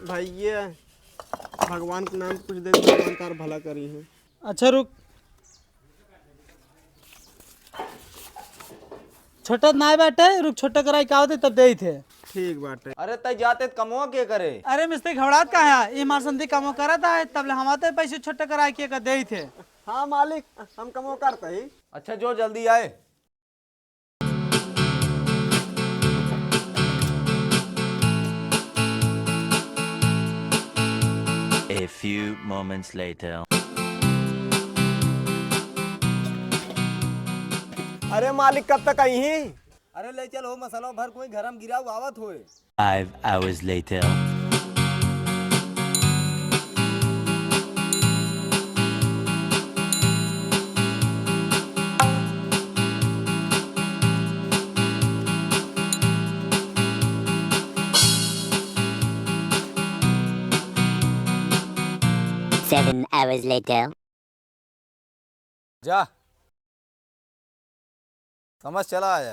भाई ये भगवान के नाम कुछ दे, भगवान तार भला करी है। अच्छा रुक, छोटा ना बैठे रुक, छोटा कराई का होते तब दे थे। ठीक बात है। अरे तय जाते कमवा के करे। अरे मिस्त्री घबरात का है, ये मारसंदी कमो करा था तब ले हम आते पैसे छोटे कराई के का दे थे। हाँ मालिक, हम कमो करते ही। अच्छा जो जल्दी आए। A few moments later. अरे मालिक कब तक आई ही? अरे ले चल हो मसाला भर कोई गरम गिरा आवत होए। 5 hours later. Seven hours later. जा समझ चला आया।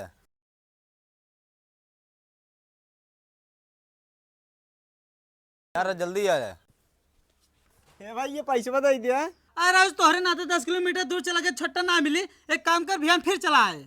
यार जल्दी आ जाए। ए भाई ये पैसे बताई दिया। अरे आज तोहरे नाते 10 किलोमीटर दूर चला के छट्टा ना मिली, एक काम कर भैया फिर चला आए।